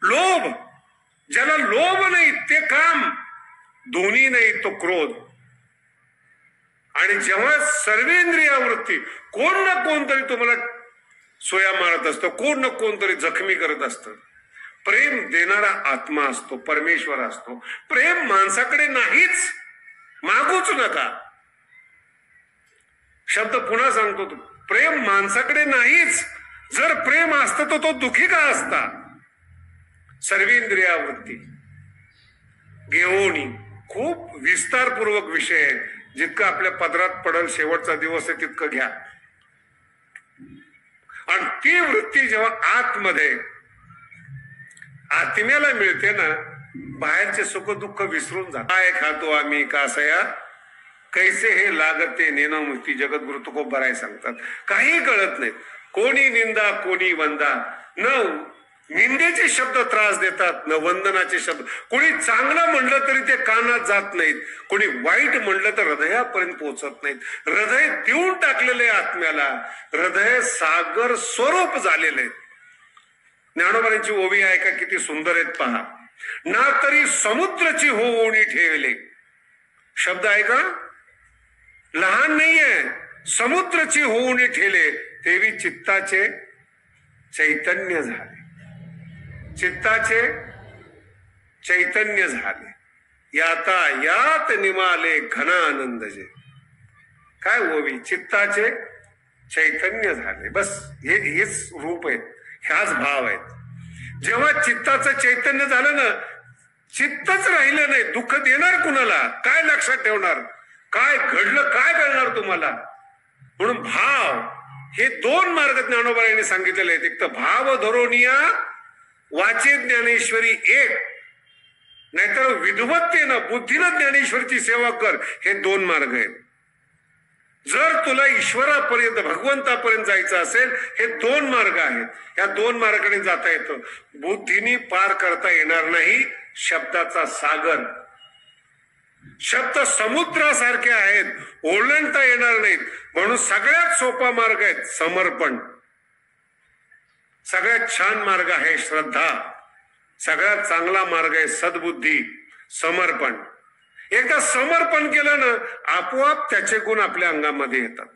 लोभ, ज्याला लोभ नाही ते काम, दोन्ही नाही तो क्रोध. आणि जेव्हा सर्वेंद्रिय वृत्ती, कोण ना कोणतरी तुम्हाला सोया मारत असतं, कोण ना कोणतरी जखमी करत असतं. प्रेम देणारा आत्मा असतो, परमेश्वर असतो. प्रेम माणसाकडे नाहीच, मागूच नका. शब्द पुन्हा सांगतो, प्रेम माणसाकडे नाहीच. जर प्रेम असतं तर तो दुःखी का असता. सर्वेंद्रियावृत्ती घेऊन खूप विस्तारपूर्वक विषय आहे. जितकं आपल्या पदरात पडल, शेवटचा दिवस आहे तितकं घ्या. आणि ती वृत्ती जेव्हा आतमध्ये आत्म्याला मिळते ना, बाहेरचे सुख दुःख विसरून जा. काय खातो आम्ही कासया, कैसे हे लागते नेनमुक्ती, जगद्गुरु तुकोबराय सांगतात. काही कळत नाही. कोणी निंदा कोणी वंदा, न निंदेचे शब्द त्रास देतात, न वंदनाचे शब्द. कोणी चांगलं म्हणलं तरी ते कानात जात नाहीत, कोणी वाईट म्हणलं तर हृदयापर्यंत पोहोचत नाहीत. हृदय देऊन टाकलेले आत्म्याला, हृदय सागर स्वरूप झालेले. ज्ञानोबांची ओवी ऐका, किती सुंदर आहेत पहा. ना तरी समुद्राची होऊनी ठेवले, शब्द ऐका, लहान नाहीये. समुद्राची होऊनी ठेले, तेवी चित्ताचे चैतन्य झाले. चित्ताचे चैतन्य झाले. याता यात निमाले घनानंद जे. काय ओवी, चित्ताचे चैतन्य झाले. बस हेच रूप आहेत, ह्याच भाव आहेत. जेव्हा चित्ताचं चैतन्य झालं ना, चित्तच राहिलं नाही. दुःख देणार कुणाला, काय लक्षात ठेवणार, काय घडलं काय कळणार तुम्हाला. म्हणून भाव हे दोन मार्ग ज्ञानोबा यांनी सांगितलेले आहेत. एक तर भाव धरोनिया वाचे ज्ञानेश्वरी एक, नाहीतर विद्वत्तेनं बुद्धीनं ज्ञानेश्वरीची सेवा कर. हे दोन मार्ग आहेत. जर तुला ईश्वरापर्यंत भगवंतापर्यंत जायचं असेल, हे दोन मार्ग आहेत. या दोन मार्गाने जाता येतं. बुद्धीने पार करता येणार नाही शब्दाचा सागर. शब्द समुद्रासारखे आहेत, ओलांडता येणार नाहीत. म्हणून सगळ्यात सोपा मार्ग आहे समर्पण. सगळ्यात छान मार्ग आहे श्रद्धा. सगळ्यात चांगला मार्ग आहे सद्बुद्धी, समर्पण. एकदा समर्पण केलं ना, आपोआप त्याचे गुण आपल्या अंगामध्ये येतात.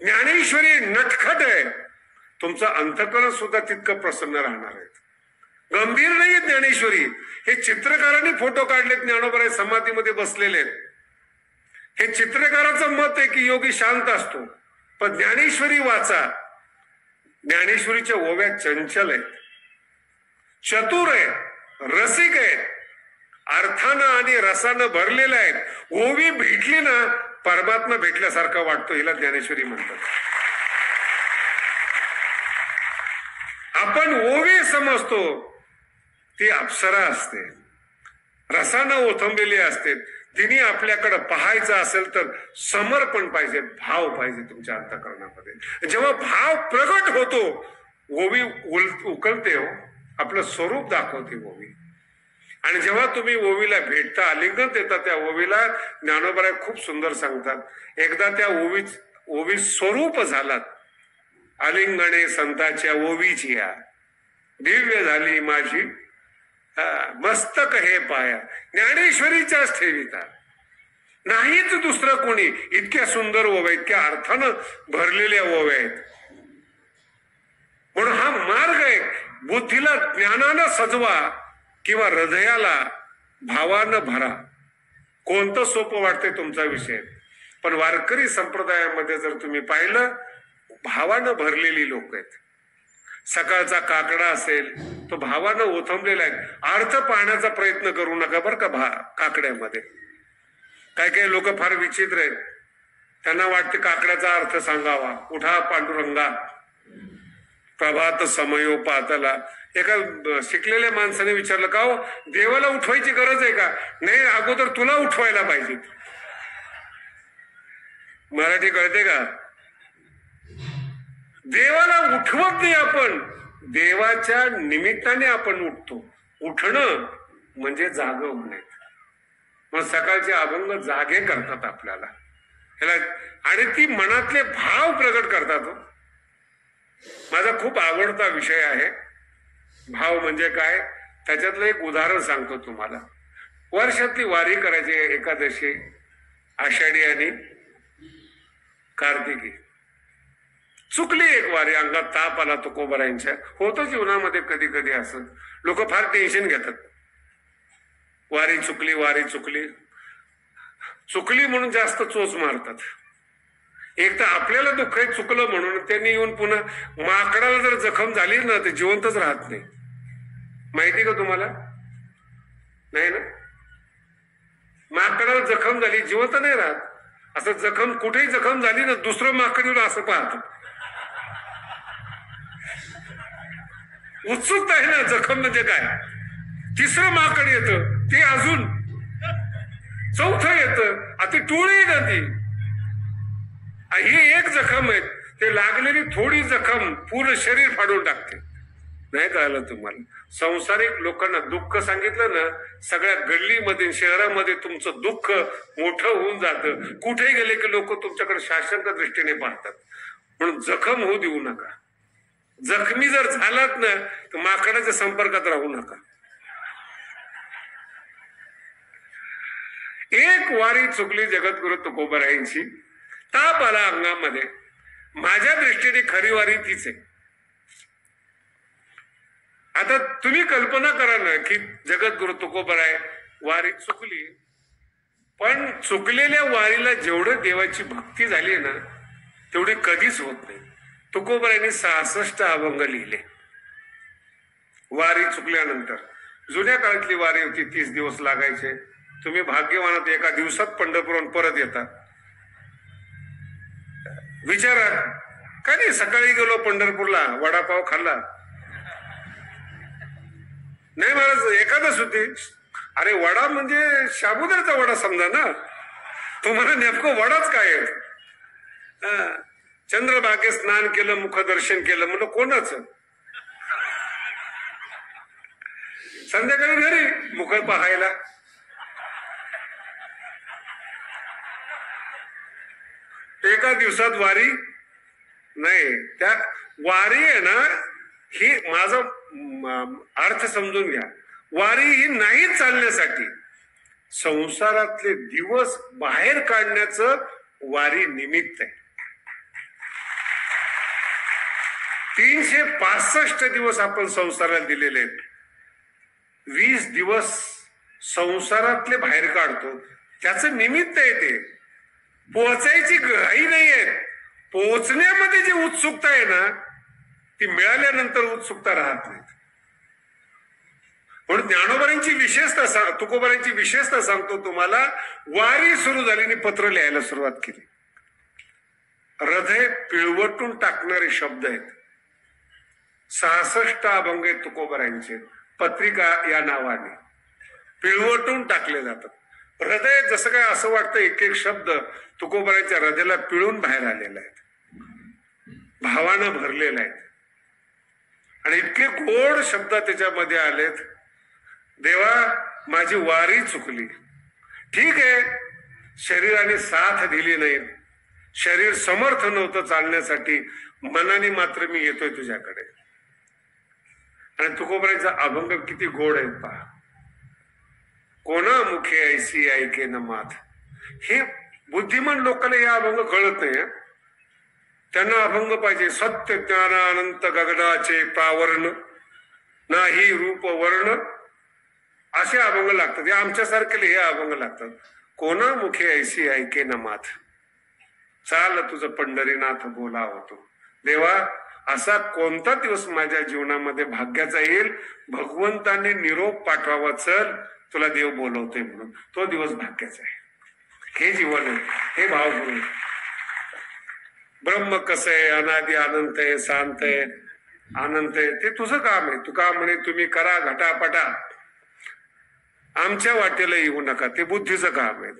ज्ञानेश्वरी नटखट आहे, तुमचं अंतःकरण सुद्धा तितकं प्रसन्न राहणार आहे. गंभीर नाही ज्ञानेश्वरी. हे चित्रकारांनी फोटो काढलेत, ज्ञानोबा समाधीमध्ये बसलेले आहेत. हे चित्रकाराचं मत आहे की योगी शांत असतो, पण ज्ञानेश्वरी वाचा. ज्ञानेश्वरीच्या ओव्या चंचल आहेत, चतुर आहेत, रसिक आहेत, अर्थानं आणि रसानं भरलेल्या आहेत. ओवी भेटली ना, परमात्मा भेटल्यासारखा वाटतो. हिला ज्ञानेश्वरी म्हणतात. आपण ओवी समजतो, ती अप्सरा असते, रसानं ओथंबलेली असते. तिने आपल्याकडे पाहायचं असेल तर समर्पण पाहिजे, भाव पाहिजे तुमच्या अंतःकरणामध्ये. जेव्हा भाव प्रगट होतो, ओवी उकलते हो, आपलं स्वरूप दाखवते ओवी. आणि जेव्हा तुम्ही ओवीला भेटता, आलिंगन देता त्या ओवीला, ज्ञानोबा खूप सुंदर सांगतात. एकदा त्या ओवी स्वरूप झालात, आलिंगणे संताच्या ओवीची या दिव्य झाली माझी मस्तक हे पाया. ज्ञानेश्वरीच्याच ठेविता, नाहीच दुसरं कोणी. इतक्या सुंदर ओव्या, इतक्या अर्थानं भरलेल्या ओव्या आहेत. म्हणून हा मार्ग आहे. बुद्धीला ज्ञानानं सजवा किंवा हृदयाला भावानं भरा. कोणतं सोपं वाटतंय तुमचा विषय. पण वारकरी संप्रदायामध्ये जर तुम्ही पाहिलं, भावानं भरलेली लोक आहेत. सकाळचा काकडा असेल तो भावानं ओथंबलेला आहे. अर्थ पाहण्याचा प्रयत्न करू नका बरं का काकड्यामध्ये. काही काही लोक फार विचित्र आहेत. त्यांना वाटते काकड्याचा अर्थ सांगावा. उठा पांडुरंगा प्रभात समयो पातला. एका शिकलेल्या माणसाने विचारलं, का हो देवाला उठवायची गरज आहे का. नाही, अगोदर तुला उठवायला पाहिजे. मराठी कळते का. देवाला उठवत नाही आपण, देवाच्या निमित्ताने आपण उठतो. उठणं म्हणजे जाग होणे. मग सकाळचे अभंग जागे करतात आपल्याला आणि ती मनातले भाव प्रगट करतात. माझा खूप आवडता विषय आहे. भाव म्हणजे काय त्याच्यातलं एक उदाहरण सांगतो तुम्हाला. वर्षातली वारी करायची, एकादशी, आषाढी आणि कार्तिकी. चुकली एक वारी, अंगात ताप आला तुकोबारायांच्या. होतं जीवनामध्ये कधी कधी असं, लोक फार टेन्शन घेतात. वारी चुकली, वारी चुकली, चुकली म्हणून जास्त चोच मारतात. एक तर आपल्याला दुःख आहे चुकलं म्हणून, त्यांनी येऊन पुन्हा माकडाला जर जखम झाली ना ते जिवंतच राहत नाही. माहिती का तुम्हाला? नाही ना. माकडाला जखम झाली जिवंत नाही राहत. असं जखम कुठेही जखम झाली ना दुसरं माकड येऊन असं पाहत. उत्सुकता आहे ना. जखम म्हणजे काय? तिसरं माकड येतं, ते अजून चौथं येतं, आता टोळी ना ती. ही एक जखम आहे, ते लागलेली थोडी जखम पूर्ण शरीर फाडून टाकते. नाही कळलं तुम्हाला? संसारिक लोकांना दुःख सांगितलं ना, सगळ्या गल्लीमध्ये शहरामध्ये तुमचं दुःख मोठं होऊन जातं. कुठे गेले की लोक तुमच्याकडे शासनक दृष्टीने पाहतात. म्हणून जखम होऊ देऊ नका. जखमी जर झालात ना तर माकडाच्या संपर्कात राहू नका. एक वारी चुकली जगद्गुरु तुकोबारायांची, ताप आला अंगामध्ये. माझ्या दृष्टीने खरी वारी तीच आहे. आता तुम्ही कल्पना करा ना की जगद्गुरु तुकोबाराय वारी चुकली, पण चुकलेल्या वारीला जेवढं देवाची भक्ती झाली ना तेवढी कधीच होत नाही. तुकोबारायांनी 66 अभंग लिहिले वारी चुकल्यानंतर. जुन्या काळातली वारी होती, 30 दिवस लागायचे. तुम्ही भाग्यवानात एका दिवसात पंढरपूरहून परत येता. विचारा, का नाही सकाळी गेलो पंढरपूरला, वडापाव खाल्ला नाही महाराज, एकादश होती. अरे वडा म्हणजे शाबुदाचा वडा समजा ना, तुम्हाला नेमकं वडाच काय आहे? चंद्रभागेत स्नान केलं, मुखदर्शन केलं, म्हणलं कोणाच? संध्याकाळी घरी मुख पाहायला. एका दिवसात वारी नाही. त्या वारी आहे ना, ही माझा अर्थ समजून घ्या. वारी ही नाही चालण्यासाठी, संसारातले दिवस बाहेर काढण्याचं वारी निमित्त आहे. 365 दिवस आपण संसाराला दिलेले आहेत. 20 दिवस संसारातले बाहेर काढतो, त्याचं निमित्त आहे ते. पोहोचायची घाई नाहीये. पोहोचण्यामध्ये जी उत्सुकता आहे ना ती मिळाल्यानंतर उत्सुकता राहत नाही. म्हणून ज्ञानोबारांची विशेषता, तुकोबारांची विशेषता सांगतो तुम्हाला. वारी सुरू झाली आणि पत्र लिहायला सुरुवात केली. हृदय पिळवटून टाकणारे शब्द आहेत. 66 अभंग आहेत तुकोबारांचे, पत्रिका या नावाने पिळवटून टाकले जातात. हृदय जसं काय असं वाटतं एक एक शब्द तुकोबारांच्या हृदयाला पिळून बाहेर आलेला आहे, भावानं भरलेला आहे. आणि इतके गोड शब्द त्याच्यामध्ये आलेत. देवा माझी वारी चुकली. ठीक आहे, शरीराने साथ दिली नाही, शरीर समर्थ नव्हतं चालण्यासाठी, मनाने मात्र मी येतोय तुझ्याकडे. आणि तुकोबारांचा अभंग किती गोड आहेत पहा. कोणा मुखे ऐसी ऐके न मात. हे बुद्धिमान लोकांना हे अभंग कळत नाही. त्यांना अभंग पाहिजे. सत्य ज्ञान अनंत गगनाचे प्रावरण, नाही रूप वर्ण, असे अभंग लागतात. हे आमच्यासारखे हे अभंग लागतात. कोणा मुखे ऐसी ऐके न मात. चाल तुझं पंढरीनाथ बोला होतो. देवा असा कोणता दिवस माझ्या जीवनामध्ये भाग्याचा येईल, भगवंताने निरोप पाठवावा, चल तुला देव बोलवतोय म्हणून. तो दिवस भाग्याचा आहे. हे जीवन आहे, हे भावगुरु. ब्रह्म कसं आहे, अनादि अनंत आहे, शांत आहे, अनंत आहे, ते तुझं काम आहे. तू का म्हणे तुम्ही करा घटापटा, आमच्या वाटेला येऊ नका, ते बुद्धीचं काम आहे.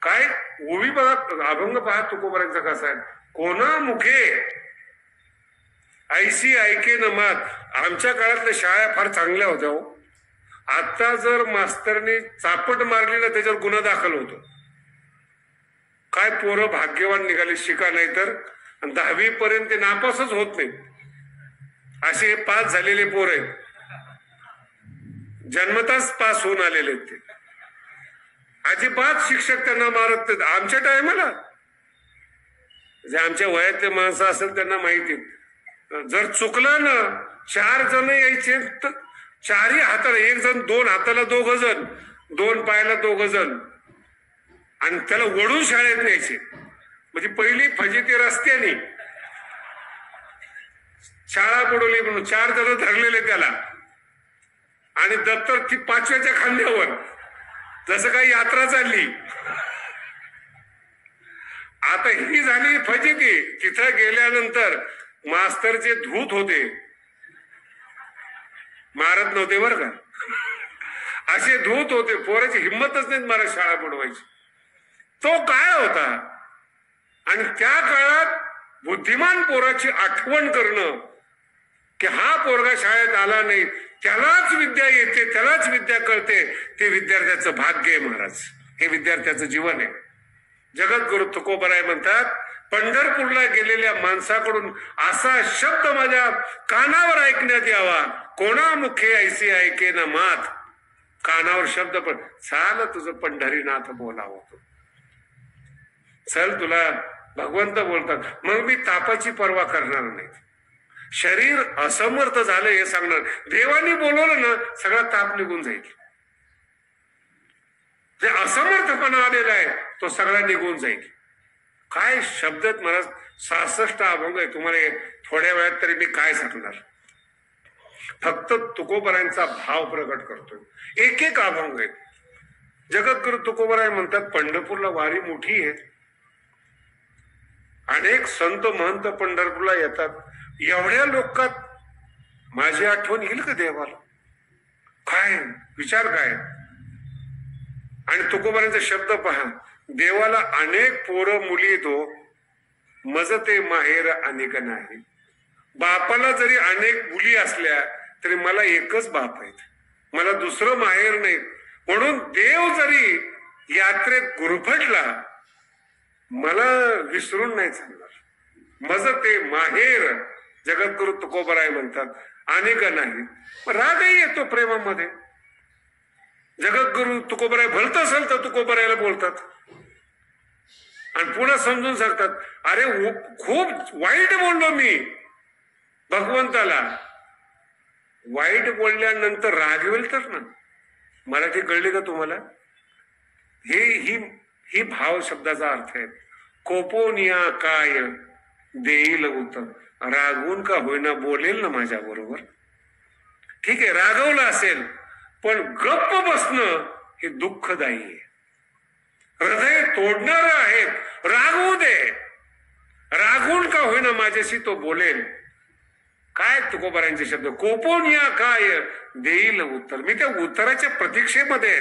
काय ओवी बघा, अभंग पहा तुकोबारांचा कसा आहे. कोणा मुखे ऐसी ऐके न मात. आमच्या काळातल्या शाळा फार चांगल्या होत्या हो. आता जर मास्तरने चापट मारली ना त्याच्यावर गुन्हा दाखल होतो. काय पोरं भाग्यवान निघाले शिका, नाही तर 10वी पर्यंत नापासच होत नाही. असे 5 झालेले पोर आहेत. जन्मताच पास होऊन आलेले ते, अजिबात शिक्षक त्यांना मारत नाहीत. आमच्या टायमाला जे आमच्या वयातले माणसं असेल त्यांना माहिती, जर चुकलं ना 4 जण यायचे तर 4ही हाताला, एक जण 2 हाताला 2 जण, 2 पायाला 2 जण, आणि त्याला वडून शाळेत न्यायचे. म्हणजे पहिली फजिती रस्त्याने, शाळा बुडवली म्हणून 4 जण धरलेले त्याला, आणि दप्तर ती 5व्याच्या खांद्यावर, जसं काही यात्रा चालली. आता ही झाली फजिती. तिथं गेल्यानंतर मास्तरचे धूत होते, मारत नव्हते बर का, असे धूत होते, पोराची हिंमतच नाही मला शाळा बुडवायची. तो काय होता. आणि त्या काळात बुद्धिमान पोराची आठवण करणं की हा पोरगा शाळेत आला नाही, त्यालाच विद्या येते, त्यालाच विद्या कळते, ते विद्यार्थ्याचं भाग्य आहे महाराज, हे विद्यार्थ्याचं जीवन आहे. जगद्गुरु तुकोबराय म्हणतात, पंढरपूरला गेलेल्या माणसाकडून असा शब्द माझ्या कानावर ऐकण्यात यावा, कोणामुखे ऐसे ऐके ना मात. कानावर शब्द पण चाल तुझं पंढरीनाथ बोलावं, चल तुला भगवंत बोलतात. मग मी तापाची पर्वा करणार नाही. शरीर असमर्थ झालं हे सांगणार, देवानी बोलवलं ना सगळा ताप निघून जाईल. जे असमर्थपणा आलेला आहे तो सगळा निघून जाईल. काय शब्द मला 66 अभंग आहे, तुम्हाला थोड्या वेळात तरी मी काय सांगणार. फक्त तुकोबरायांचा भाव प्रकट करतोय. एक एक अभंग आहे. जगद्गुरु तुकोबराय म्हणतात, पंढरपूरला वारी मोठी आहे, अनेक संत महंत पंढरपूरला येतात, एवढ्या लोकात माझी आठवण येईल का देवाला. काय विचार काय. आणि तुकोबरांचे शब्द पहा, देवाला अनेक पोरं मुली येतो, मज ते माहेर अनेक नाही. बापाला जरी अनेक मुली असल्या तरी मला एकच बाप आहेत, मला दुसरं माहेर नाही. म्हणून देव जरी यात्रेत गुरफटला मला विसरून नाही चालणार. मज ते माहेर जगद्गुरु तुकोबराय म्हणतात अनेक नाही. रागही येतो प्रेमामध्ये. जगद्गुरु तुकोबराय भलत असेल तर तुकोबरायला बोलतात आणि पुन्हा समजून सांगतात, अरे खूप वाईट बोललो मी भगवंताला. वाईट बोलल्यानंतर रागवेल तर ना. मराठी कळली का तुम्हाला. ही भाव शब्दाचा अर्थ आहे. कोपोनिया काय देईल उत्तर, रागवून का होईना बोलेल ना माझ्या बरोबर. ठीक आहे, रागवलं असेल पण गप्प बसणं हे दुःखदायी आहे. हृदय तोडणार आहेत, रागवू दे, रागवून का होईना माझ्याशी तो बोलेल. काय तुकोबरायांचे शब्द, कोपोनिया काय देईल उत्तर. मी त्या उत्तराच्या प्रतीक्षेमध्ये,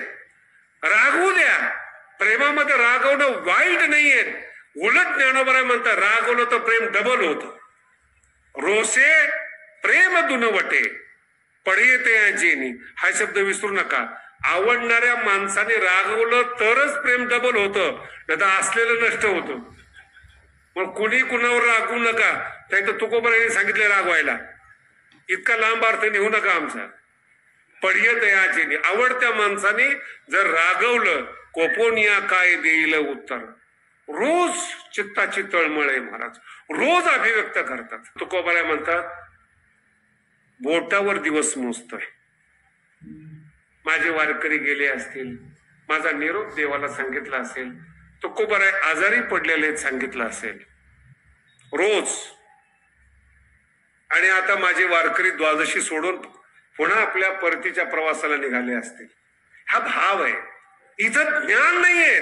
रागवू द्या. प्रेमामध्ये रागवणं वाईट नाहीये. उलट ज्ञानोबराय म्हणतात, रागवलं तर प्रेम डबल होत. रोसे प्रेम दुनवटे पडयेते जेनी, हा शब्द विसरू नका. आवडणाऱ्या माणसाने रागवलं तरच प्रेम डबल होतं, नाही तर असलेलं नष्ट होतं. मग कुणी कुणावर रागवू नका. त्यात तुकोबरायांनी सांगितले रागवायला. इतका लांब अर्थ नेऊ नका आमचा. पडयेते जेनी, आवडत्या माणसाने जर रागवलं, कोपोनिया काय देईल उत्तर. रोज चित्ताची तळमळ आहे महाराज, रोज अभिव्यक्त करतात. तुकोबराय म्हणतात, बोटावर दिवस मोजतोय. माझे वारकरी गेले असतील, माझा निरोप देवाला सांगितला असेल, तुकोबराय आजारी पडलेले सांगितलं असेल रोज. आणि आता माझे वारकरी द्वादशी सोडून पुन्हा आपल्या परतीच्या प्रवासाला निघाले असतील. हा भाव आहे. इथं ज्ञान नाहीये,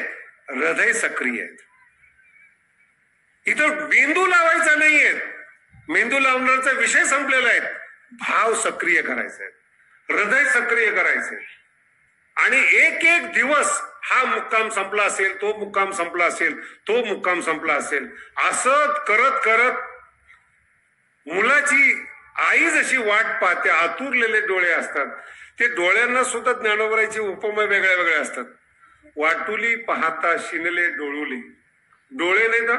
हृदय सक्रिय आहे. इथं मेंदू लावायचा नाहीये, मेंदू लावण्याचा विषय संपलेला आहे. भाव सक्रिय करायचा आहे, हृदय सक्रिय करायचंय. आणि एक एक दिवस हा मुक्काम संपला असेल, तो मुक्काम संपला असेल, तो मुक्काम संपला असेल, असं करत करत मुलाची आई जशी वाट पाहते, आतुरलेले डोळे असतात. ते डोळ्यांना सुद्धा ज्ञानोबरायचे उपमा वेगळ्या वेगळ्या असतात. वाटुली पाहता शिनले डोळुली. डोळे नाही का,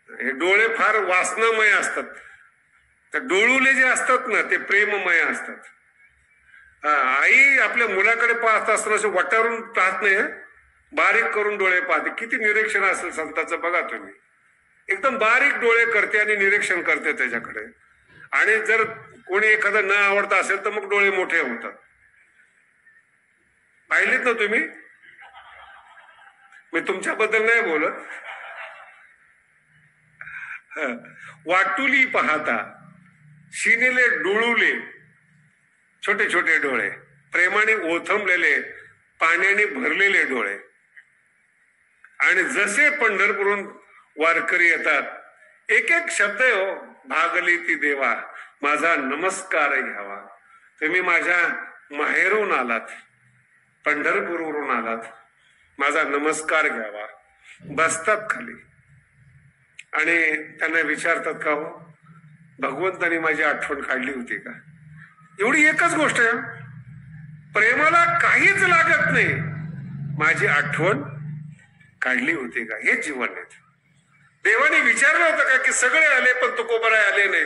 हे डोळे फार वासनामय असतात. तर डोळुले जे असतात ना ते प्रेममय असतात. आई आपल्या मुलाकडे पाहत असताना असं वटारून पाहत नाही, बारीक करून डोळे पाहते. किती निरीक्षण असेल संताचं बघा तुम्ही. एकदम बारीक डोळे करते आणि निरीक्षण करते त्याच्याकडे. आणि जर कोणी एखादं न आवडतं असेल तर मग डोळे मोठे होतात. पाहिलेत ना तुम्ही? मी तुमच्याबद्दल नाही बोलत. वाटुली पाहता शिनेले डुळुले, छोटे छोटे डोळे, प्रेमाने ओथंबलेले, पाण्याने भरलेले डोळे. आणि जसे पंढरपूरून वारकरी येतात, एक एक शब्द हो, भागली ती देवा माझा नमस्कार घ्यावा. तुम्ही माझ्या माहेरून आलात, पंढरपूरवरून आलात, माझा नमस्कार घ्यावा. बसतात खाली आणि त्यांना विचारतात, का हो भगवंतानी माझी आठवण काढली होती का? एवढी एकच गोष्ट आहे, प्रेमाला काहीच लागत नाही, माझी आठवण काढली होती का? हे जीवन आहे. देवाने विचारलं होतं का की सगळे आले पण तुकोबराय आले नाही?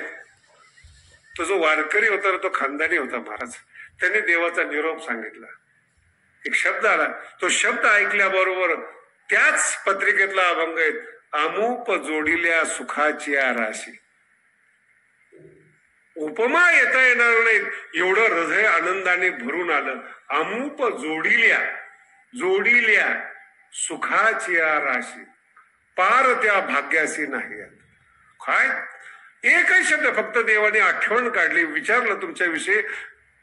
तो जो वारकरी होता तो खानदानी होता महाराज, त्यांनी देवाचा निरोप सांगितला. एक शब्द आला, तो शब्द ऐकल्याबरोबर त्याच पत्रिकेतला अभंग आहे, अमूप जोडिल्या सुखाची राशी. उपमा येता येणार नाही एवढं हृदय आनंदाने भरून आलं. अमूप जोडिल्या जोडिल्या सुखाची राशी, पार त्या भाग्याशी नाही. काय एकच शब्द फक्त देवाने आठवण काढली, विचारलं तुमच्याविषयी,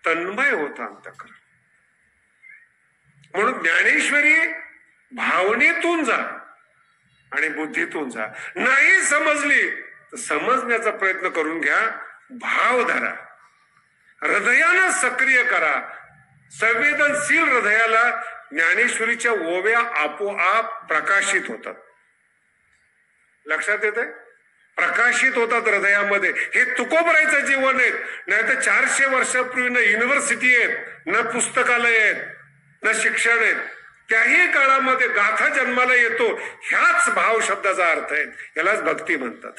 तन्मय होता अंतःकरण. म्हणून ज्ञानेश्वरी भावनेतून जा आणि बुद्धीतून जा. नाही समजली तर समजण्याचा प्रयत्न करून घ्या, भाव धरा, हृदयानं सक्रिय करा. संवेदनशील हृदयाला ज्ञानेश्वरीच्या ओव्या आपोआप प्रकाशित होतात. लक्षात येते? प्रकाशित होतात हृदयामध्ये. हे तुकोबरायचं जीवन आहे. नाही तर 400 वर्षापूर्वी न युनिव्हर्सिटी आहेत, न पुस्तकालय आहेत, न शिक्षण आहेत. त्याही काळामध्ये गाथा जन्माला येतो. ह्याच भाव शब्दाचा अर्थ आहे. यालाच भक्ती म्हणतात.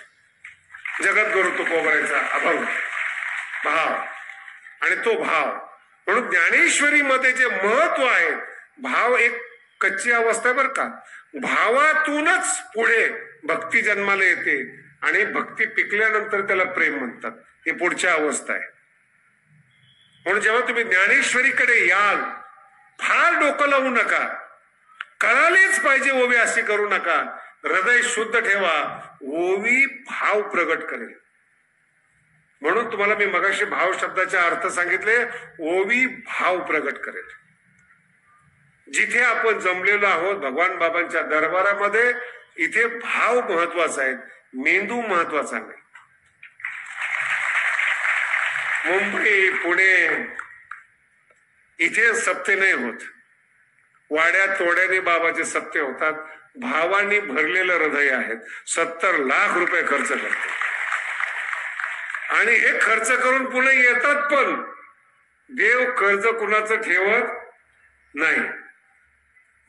जगद्गुरु तुकोबरायचा अभंग भाव, आणि तो भाव म्हणून ज्ञानेश्वरीमध्ये जे महत्व आहे, भाव एक कच्ची अवस्था बरं का. भावातूनच पुढे भक्ती जन्माला येते आणि भक्ती पिकल्यानंतर त्याला प्रेम म्हणतात. ही पुढच्या अवस्था आहे. म्हणून जेव्हा तुम्ही ज्ञानेश्वरीकडे याल, फार डोकं लावू नका, कळालेच पाहिजे ओवी अशी करू नका. हृदय शुद्ध ठेवा, ओवी भाव प्रगट करेल. म्हणून तुम्हाला मी मगाशी भाव शब्दाचे अर्थ सांगितले. ओवी भाव प्रगट करेल. जिथे आपण जमलेलो आहोत भगवान बाबांच्या दरबारामध्ये, इथे भाव महत्वाचा आहे, मेंदू महत्वाचा नाही. मुंबई पुणे इथे सप्ते नाही होत. वाड्या तोड्याने बाबाचे सप्ते होतात. भावांनी भरलेलं हृदय आहेत. 70 लाख रुपये खर्च करतात आणि हे खर्च करून पुणे येतात. पण देव कर्ज कुणाचं ठेवत नाही.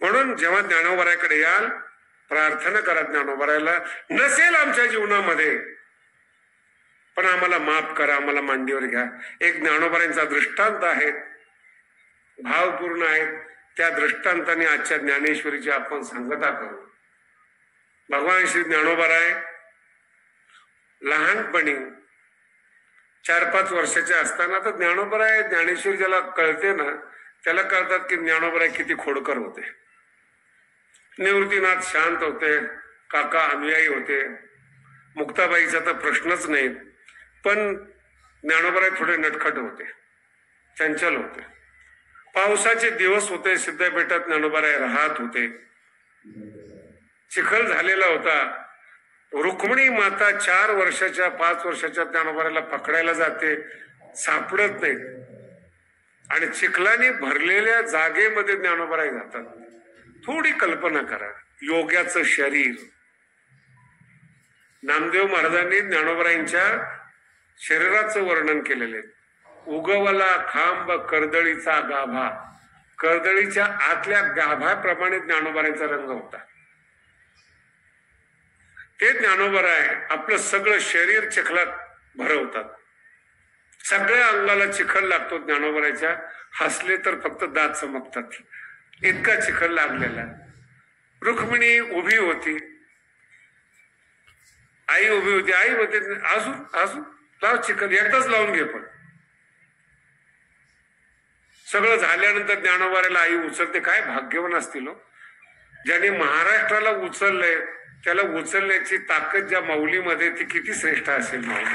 म्हणून जेव्हा ज्ञानोबरायाकडे याल, प्रार्थना करा ज्ञानोबरायाला, नसेल आमच्या जीवनामध्ये पण आम्हाला माफ करा, आम्हाला मांडीवर घ्या. एक ज्ञानोबरायांचा दृष्टांत आहे, भावपूर्ण आहेत. त्या दृष्टांताने आजच्या ज्ञानेश्वरीची आपण सांगता करू. भगवान श्री ज्ञानोबराय लहानपणी 4-5 वर्षाचे असताना, तर ज्ञानोबराय ज्ञानेश्वरी ज्याला कळते ना त्याला कळतात की ज्ञानोबराय किती खोडकर होते. निवृत्तीनाथ शांत होते, काका अनुयायी होते, मुक्ताबाईचा तर प्रश्नच नाही. पण ज्ञानोबराय थोडे नटखट होते, चंचल होते. पावसाचे दिवस होते, सिद्धपेठात ज्ञानोबराय राहत होते. चिखल झालेला होता. रुक्मिणी माता 4 वर्षाच्या 5 वर्षाच्या ज्ञानोबरायला पकडायला जाते, सापडत नाही. आणि चिखलाने भरलेल्या जागेमध्ये ज्ञानोबराय जातात. थोडी कल्पना करा, योग्याचं शरीर. नामदेव महाराजांनी ज्ञानोबरायांच्या शरीराचं वर्णन केलेले. उगवला खांब कर्दळीचा गाभा, कर्दळीच्या आतल्या गाभाप्रमाणे ज्ञानोबरायांचा रंग होता. ते ज्ञानोबराय आपलं सगळं शरीर चिखलात भरवतात. सगळ्या अंगाला चिखल लागतो ज्ञानोबरायच्या. हसले तर फक्त दात चमकतात, इतका चिखल लागलेला. रुक्मिणी उभी होती, आई उभी होती. आई होते अजून अजून लाव चिखल, एकदाच लावून घे. पण सगळं झाल्यानंतर ज्ञानोबाला आई उचलते. काय भाग्यवान असतील हो, ज्याने महाराष्ट्राला उचललंय, त्याला उचलण्याची ताकद ज्या माऊलीमध्ये, ती किती श्रेष्ठ असेल माऊली.